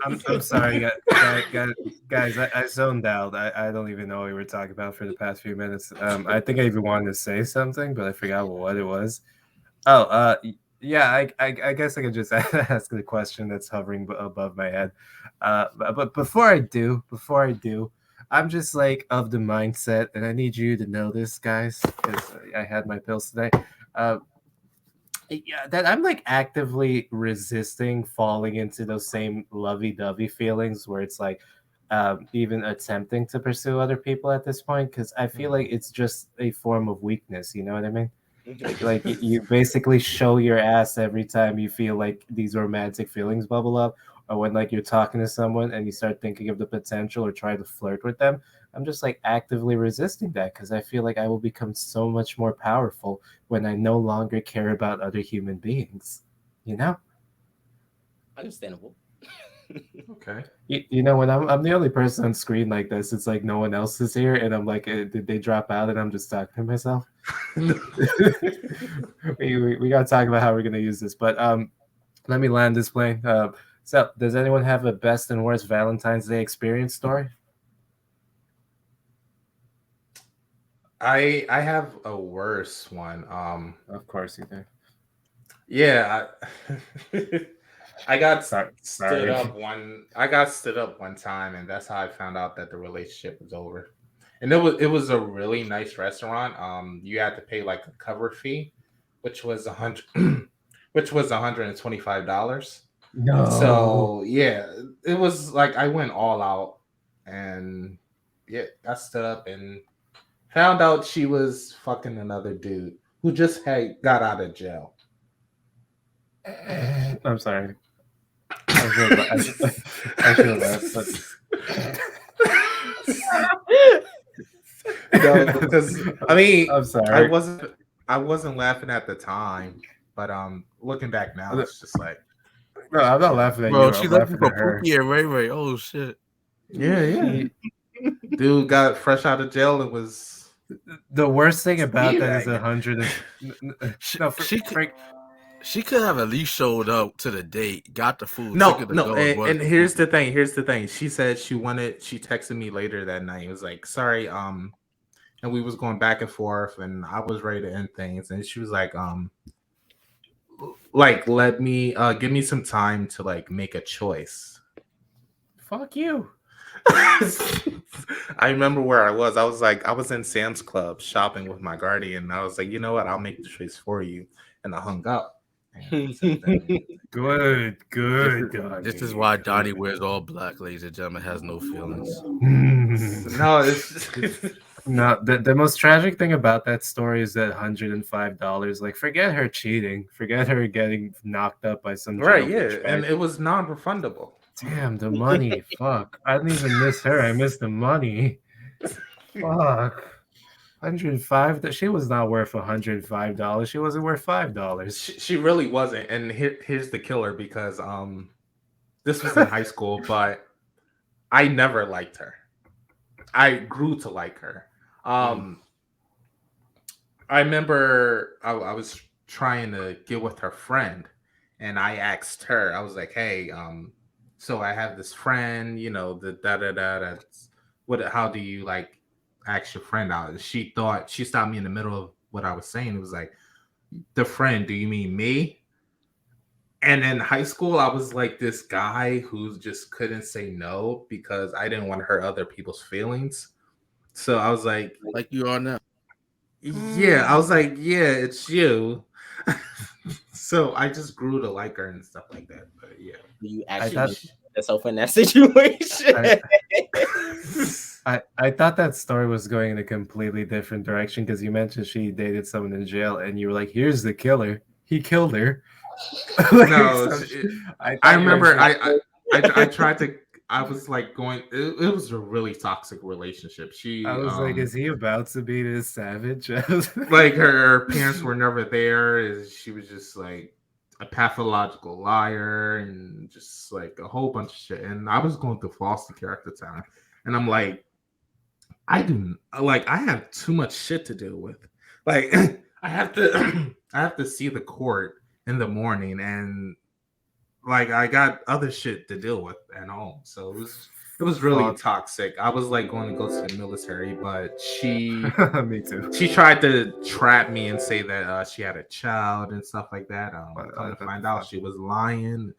I'm sorry, guys. I zoned out. I don't even know what we were talking about for the past few minutes. I think I even wanted to say something, but I forgot what it was. Oh, yeah. I guess I could just ask the question that's hovering above my head. But before I do, I'm just like of the mindset, and I need you to know this, guys, because I had my pills today. Uh, yeah, that I'm like actively resisting falling into those same lovey-dovey feelings where it's like even attempting to pursue other people at this point because I feel like it's just a form of weakness. You know what I mean? Like you basically show your ass every time you feel like these romantic feelings bubble up, or when like you're talking to someone and you start thinking of the potential or try to flirt with them. I'm just like actively resisting that because I feel like I will become so much more powerful when I no longer care about other human beings. You know? Understandable. Okay. You know, when I'm the only person on screen like this, it's like no one else is here, and I'm like, did they drop out? And I'm just talking to myself. We gotta talk about how we're gonna use this, but let me land this plane. So, does anyone have a best and worst Valentine's Day experience story? I have a worse one. Of course you do. Yeah, I got Sorry. stood up one. I got stood up one time, and that's how I found out that the relationship was over. And it was a really nice restaurant. You had to pay like a cover fee, which was $125. No. So yeah, it was like I went all out, and yeah, got stood up and found out she was fucking another dude who just had got out of jail. I'm sorry. I should have laughed, but No, because I mean, I'm sorry. I wasn't laughing at the time, but looking back now, it's just like, No, I'm not laughing at Bro, you. she I'm looking laughing for at her. Pookie and Ray Ray. Oh shit. yeah. Dude got fresh out of jail and was The worst thing about that is Speedwagon. She could have at least showed up to the date, got the food, No, took it to no, go, and here's the thing. Here's the thing. She said she texted me later that night. It was like, sorry, and we was going back and forth, and I was ready to end things, and she was like, let me give me some time to like make a choice. Fuck you. I remember where I was. I was in Sam's Club shopping with my guardian. And I was like, you know what? I'll make the choice for you, and I hung up. Good. This is why Donnie wears all black, ladies and gentlemen, has no feelings. No, it's no. The most tragic thing about that story is that $105. Like, forget her cheating, forget her getting knocked up by some right, jail bitch, yeah, and it was non-refundable. Damn, the money. Fuck. I didn't even miss her. I missed the money. Fuck. 105. She was not worth $105. She wasn't worth $5. She really wasn't. And here's the killer because this was in high school, but I never liked her. I grew to like her. I remember I was trying to get with her friend, and I asked her. I was like, "Hey, so I have this friend. You know, the da da da. That's what. How do you like ask your friend out?" She stopped me in the middle of what I was saying. It was like, "The friend? Do you mean me?" And in high school, I was like this guy who just couldn't say no because I didn't want to hurt other people's feelings. So I was like you are now. Yeah, I was like, yeah, it's you. So I just grew to like her and stuff like that. But yeah, you actually put yourself in that situation. I thought that story was going in a completely different direction because you mentioned she dated someone in jail, and you were like, "Here's the killer. He killed her." No, I remember. I tried to. I was like going. It was a really toxic relationship. I was like, "Is he about to be this savage?" Like her parents were never there. She was just like a pathological liar and just like a whole bunch of shit. And I was going through foster care at the time, and I'm like, I have too much shit to deal with. Like I have to see the court in the morning, and like I got other shit to deal with at home. So it was really toxic. I was like going to go to the military, but she me too. She tried to trap me and say that she had a child and stuff like that. Come to find out she was lying.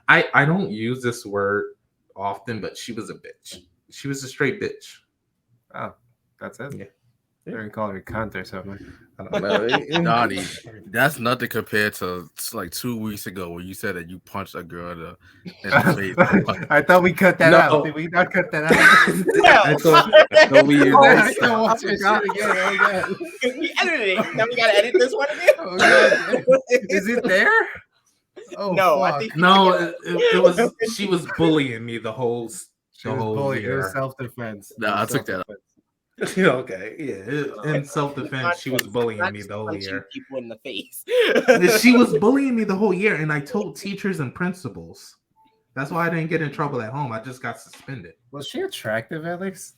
I don't use this word often, but she was a bitch. She was a straight bitch. Oh, that's it. Yeah. They're gonna call her a cunt or something. I don't know. Donnie, that's nothing compared to like 2 weeks ago where you said that you punched a girl in the face. I thought we cut that out. Did we not cut that out? I thought we used that. We edited it. Now we gotta edit this one again. Oh, God. Is it there? Oh, No, fuck. I think No, it was. She was bullying me the whole She was bullying. It was year. self-defense. No, I took that out. Okay, yeah. In self-defense, she was bullying me the whole punching year. people in the face. She was bullying me the whole year, and I told teachers and principals. That's why I didn't get in trouble at home. I just got suspended. Was she attractive, Alex?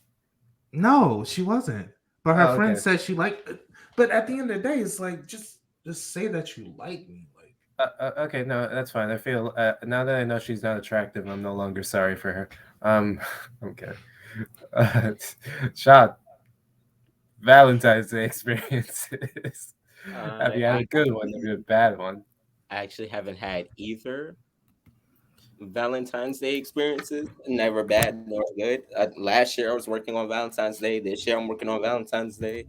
No, she wasn't. But her Oh, friend okay. said she liked it. But at the end of the day, it's like just say that you like me. Like, Okay, no, that's fine. I feel now that I know she's not attractive, I'm no longer sorry for her. Okay. Shot. Valentine's Day experiences. Have you had a good one? Have you had a bad one? I actually haven't had either Valentine's Day experiences. Never bad nor good. Last year I was working on Valentine's Day. This year I'm working on Valentine's Day.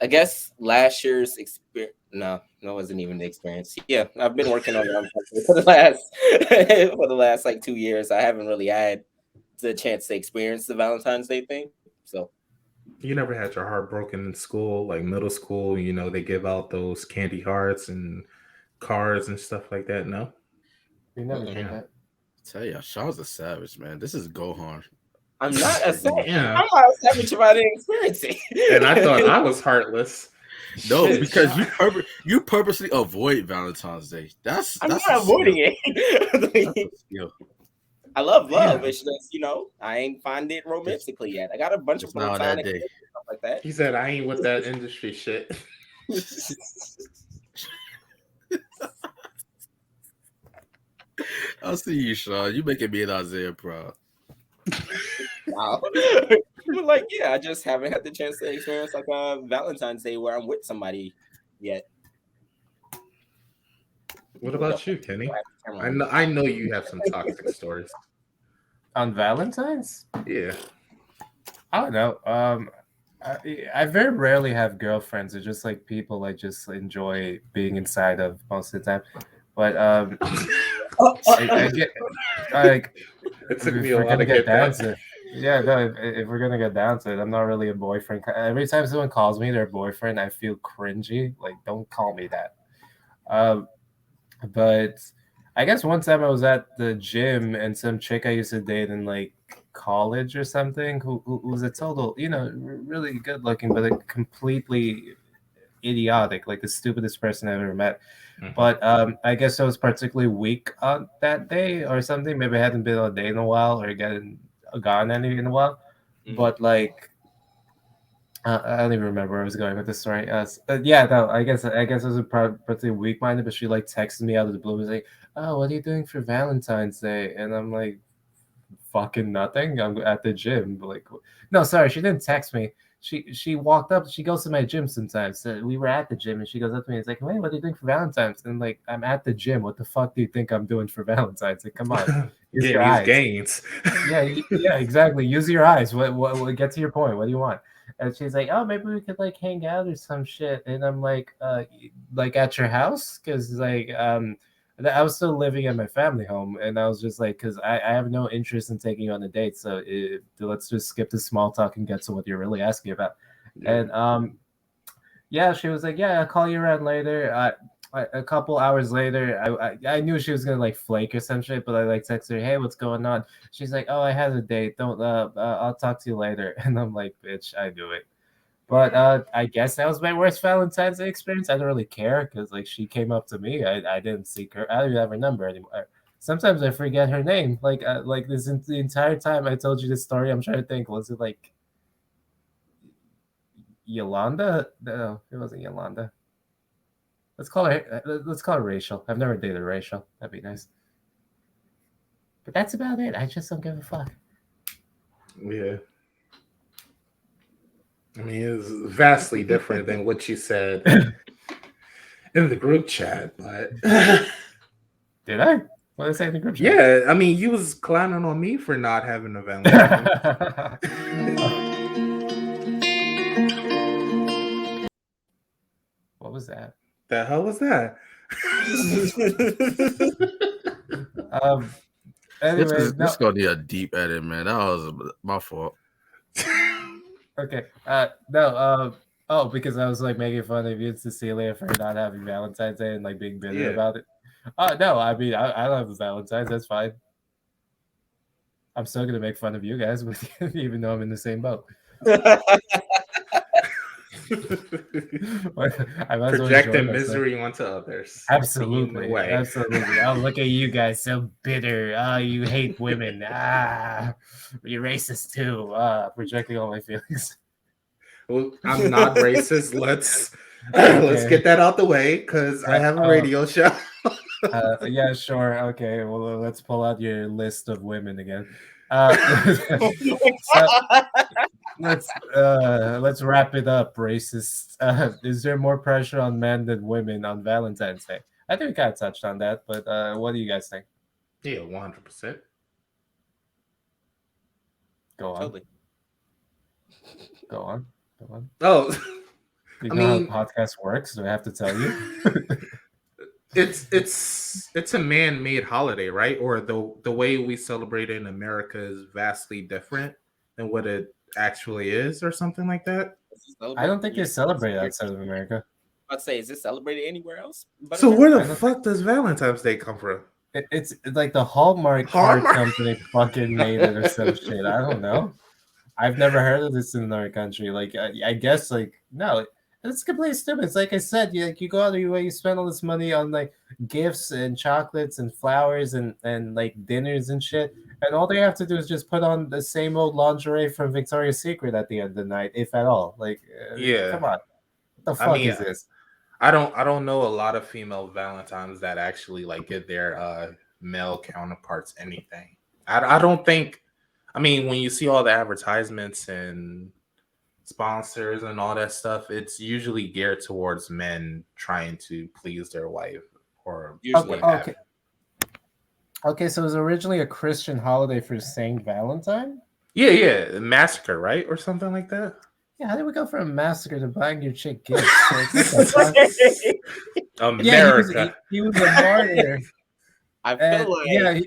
I guess last year's experience. No, it wasn't even the experience. Yeah, I've been working on Valentine's Day for the last like 2 years. I haven't really had the chance to experience the Valentine's Day thing. So you never had your heart broken in school, like middle school. You know, they give out those candy hearts and cards and stuff like that. No, We never did that. I tell you, Shaw's a savage, man. This is Gohan. I'm not a savage. Yeah. I'm not a savage if I didn't experience it. And I thought I was heartless. No, Shit, because Shot. you purposely avoid Valentine's Day. I'm not avoiding it. Yo, I love love. Yeah. It's just, I ain't find it romantically yet. I got a bunch of It's not on that platonic day. stuff like that. He said, I ain't with that industry shit. I'll see you, Shaw. You making me and Isaiah proud. Wow. But like, yeah, I just haven't had the chance to experience like a Valentine's Day where I'm with somebody yet. What about you, Kenny? I know you have some toxic stories. On Valentine's? Yeah. I don't know. I very rarely have girlfriends. It's just like people I just enjoy being inside of most of the time. But I get like It took if me a we're while gonna to get down that. to it, yeah, no. If we're gonna get down to it, I'm not really a boyfriend. Every time someone calls me their boyfriend, I feel cringy. Like, don't call me that. But I guess one time I was at the gym and some chick I used to date in like college or something who was a total, really good looking, but like completely idiotic, like the stupidest person I've ever met. Mhm. But I guess I was particularly weak on that day or something. Maybe I hadn't been on a date in a while or gone any in a while. Mhm. But like I don't even remember where I was going with this story. Yeah, no, I guess I was particularly weak-minded, but she like texted me out of the blue, was like, "Oh, what are you doing for Valentine's Day?" And I'm like, "Fucking nothing. I'm at the gym." But like, no, sorry, she didn't text me. She walked up. She goes to my gym sometimes. So we were at the gym, and she goes up to me. And it's like, "Hey, what are you doing for Valentine's?" And I'm like, "I'm at the gym. What the fuck do you think I'm doing for Valentine's? Like, come on, use your eyes." gains. Yeah, exactly. Use your eyes. What? Get to your point. What do you want? And she's like, "Oh, maybe we could like hang out or some shit." And I'm like at your house? Because like I was still living at my family home, and I was just like, because I have no interest in taking you on a date, so let's just skip the small talk and get to what you're really asking about. Yeah. And yeah, she was like, "Yeah, I'll call you around later." A couple hours later, I knew she was gonna like flake or some shit, but I like text her, "Hey, what's going on?" She's like, "Oh, I had a date. Don't I'll talk to you later." And I'm like, "Bitch, I knew it." But I guess that was my worst Valentine's Day experience. I don't really care because like she came up to me. I didn't seek her. I don't even have her number anymore. Sometimes I forget her name. Like the entire time I told you this story, I'm trying to think. Was it like Yolanda? No, it wasn't Yolanda. Let's call her Rachel. I've never dated Rachel. That'd be nice. But that's about it. I just don't give a fuck. Yeah. I mean, it's vastly different than what you said in the group chat, but Did I? What did I say in the group chat? yeah, I mean, you was clowning on me for not having a Valentine. What was that? The hell was that? Anyway, This is gonna need a deep edit, man. That was my fault. Okay. No. Oh, because I was like making fun of you and Cecilia for not having Valentine's Day and like being bitter Yeah. about it. Oh no, I mean I love Valentine's. That's fine. I'm still gonna make fun of you guys, even though I'm in the same boat. I might as well enjoy Projecting myself. misery onto others. Absolutely, Way. absolutely. Oh, look at you guys, so bitter. Oh, you hate women. You're racist too. Projecting all my feelings. Well, I'm not racist. Let's Okay. get that out the way because I have a radio show. Yeah, sure. Okay, well, let's pull out your list of women again. So let's wrap it up, racist. Is there more pressure on men than women on Valentine's Day? I think we kind of touched on that, but what do you guys think? Yeah, 100%. Go on. Totally. Go on. Go on. Oh, You I know mean, how the podcast works? Do I have to tell you? it's a man-made holiday, right? Or the way we celebrate it in America is vastly different than what it actually is, or something like that. I don't think they celebrate outside of America. I'd say, is it celebrated anywhere else? But So where I the don't fuck does Valentine's Day come from? It's like the Hallmark card Hallmark? company fucking made it or some shit. I don't know. I've never heard of this in another country. Like, I guess, like, no, it's completely stupid. It's like I said, you go out of your way, you spend all this money on like gifts and chocolates and flowers and like dinners and shit, and all they have to do is just put on the same old lingerie from Victoria's Secret at the end of the night, if at all. Like, Yeah. come on, what the I fuck mean, is this? I don't know a lot of female Valentines that actually like give their male counterparts anything. I don't think. I mean, when you see all the advertisements and sponsors and all that stuff, it's usually geared towards men trying to please their wife or Usually. what have Okay. you. Okay, so it was originally a Christian holiday for Saint Valentine. Yeah, massacre, right, or something like that. Yeah, how did we go from a massacre to buying your chick gifts? Like, what the fuck? America. He was a martyr. I And, feel like yeah,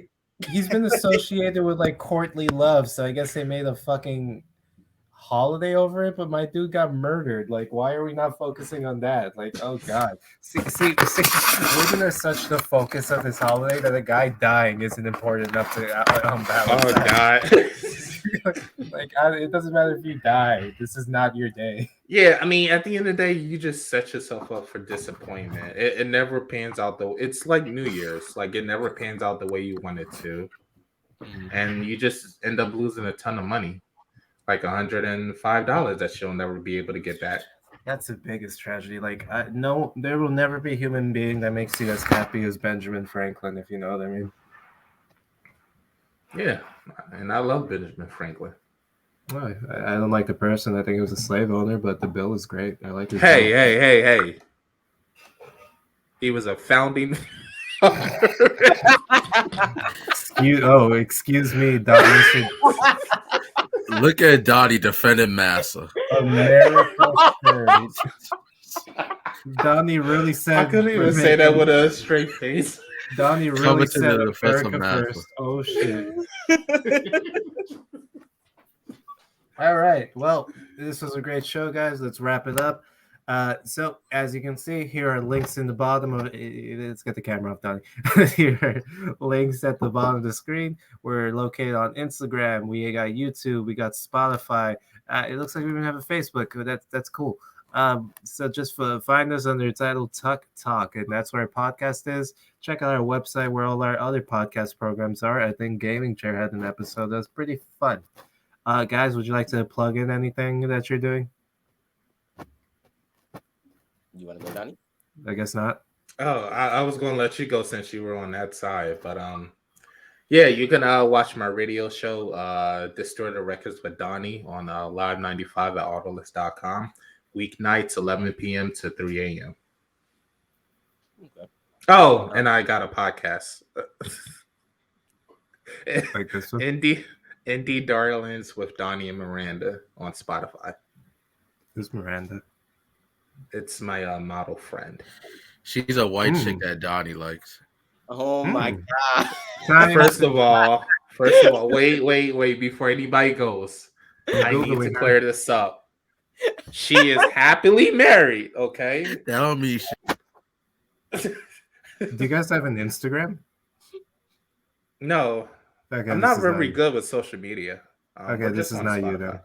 he's been associated with like courtly love, so I guess they made a fucking holiday over it. But my dude got murdered. Like, why are we not focusing on that? Like, oh god, see, women are such the focus of this holiday that a guy dying isn't important enough to balance. Oh God. Like, it doesn't matter if you die. This is not your day. Yeah, I mean, at the end of the day, you just set yourself up for disappointment. It never pans out though. It's like New Year's. Like it never pans out the way you want it to, and you just end up losing a ton of money, like $105 that you'll never be able to get back. That's the biggest tragedy. Like, no, there will never be a human being that makes you as happy as Benjamin Franklin, if you know what I mean. Yeah, and I love Benjamin Franklin. Well, I don't like the person. I think he was a slave owner, but the bill is great. I like his Hey, bill. hey. He was a founding. Excuse me, Donnie. Look at Dottie defending Massa. America first. Donnie really said. I couldn't even say that with a straight face. Donnie really Coming to said the defense of America Massa. first. Oh shit. All right. Well, this was a great show, guys. Let's wrap it up. So, as you can see, here are links in the bottom of it. Let's get the camera off, Donnie. Here are links at the bottom of the screen. We're located on Instagram. We got YouTube. We got Spotify. It looks like we even have a Facebook. That's cool. So just find us under the title TUC Talk, and that's where our podcast is. Check out our website where all our other podcast programs are. I think Gaming Chair had an episode that's pretty fun. Guys, would you like to plug in anything that you're doing? You want to go, Donnie? I guess not. Oh, I was going to let you go since you were on that side, but yeah, you can watch my radio show, Distorted Records with Donnie on Live 95 at Autolist.com. Weeknights, 11 p.m. to 3 a.m. Okay. Oh, and I got a podcast. Like this one? Indie Darlings with Donnie and Miranda on Spotify. Who's Miranda? It's my model friend. She's a white chick that Donnie likes. Oh my god! First of all, wait, before anybody goes, I need to clear this up. She is happily married. Okay. That don't mean shit. Do you guys have an Instagram? No, Okay, I'm this not is very you. good with social media. Okay, we're this just is on not you Spotify.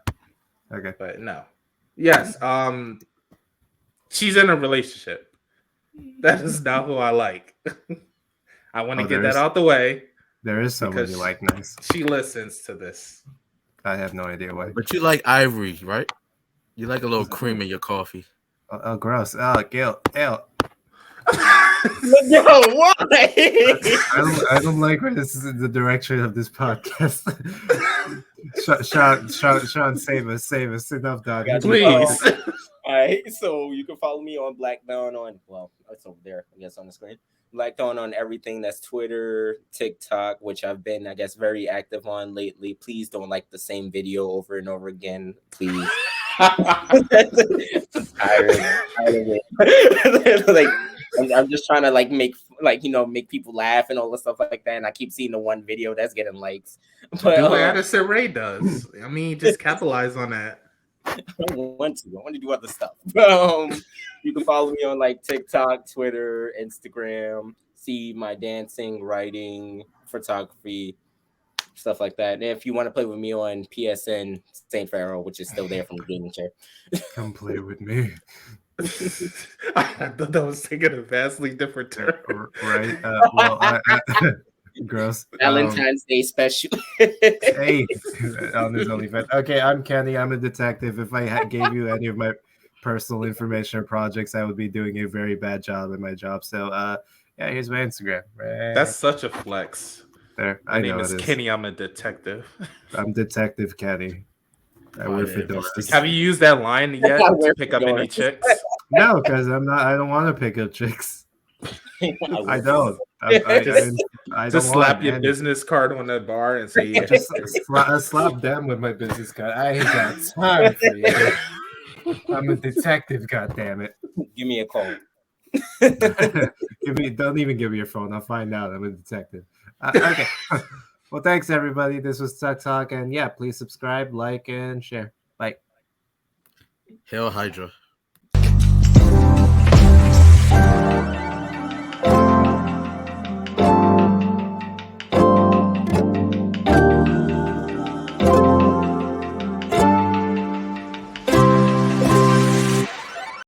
then. Okay. But no. Yes. She's in a relationship. That is not who I like. I want to get that out the way. There is someone because you like, nice. She listens to this. I have no idea why. But you like ivory, right? You like a little cream in your coffee. Oh, gross. Oh, Gil. Ew. Yo, why? I don't like where this is in the direction of this podcast. Sean, save us. Enough, dog. Please. All right, so you can follow me on Black Dawn on, well, it's over there, I guess, on the screen. Black Dawn on everything that's Twitter, TikTok, which I've been, I guess, very active on lately. Please don't like the same video over and over again, please. I'm tired of it. Like, I'm just trying to like make people laugh and all the stuff like that, and I keep seeing the one video that's getting likes. But do what Addison Rae does. I mean, just capitalize on that. I want to do other stuff. You can follow me on like TikTok, Twitter, Instagram. See my dancing, writing, photography, stuff like that. And if you want to play with me on PSN, St. Pharaoh, which is still there from the gaming chair. Come play with me. I thought that was taking a vastly different turn. Right? Well, gross. Valentine's Day special. Hey, on his OnlyFans. Okay, I'm Kenny. I'm a detective. If I gave you any of my personal information or projects, I would be doing a very bad job at my job. So, yeah, here's my Instagram. Right. That's such a flex. There. My name is Kenny. I'm a detective. I'm Detective Kenny. I wear fedoras. Have you used that line yet to pick up any chicks? No, because I don't want to pick up chicks. I don't. I don't just slap your any. business card on the bar and say, yeah. Just slap them with my business card. I ain't got time for you. I'm a detective, goddammit. Give me a call. Don't even give me your phone. I'll find out. I'm a detective. Okay. Well, thanks everybody. This was TUC Talk, and yeah, please subscribe, like, and share. Bye. Hail Hydra.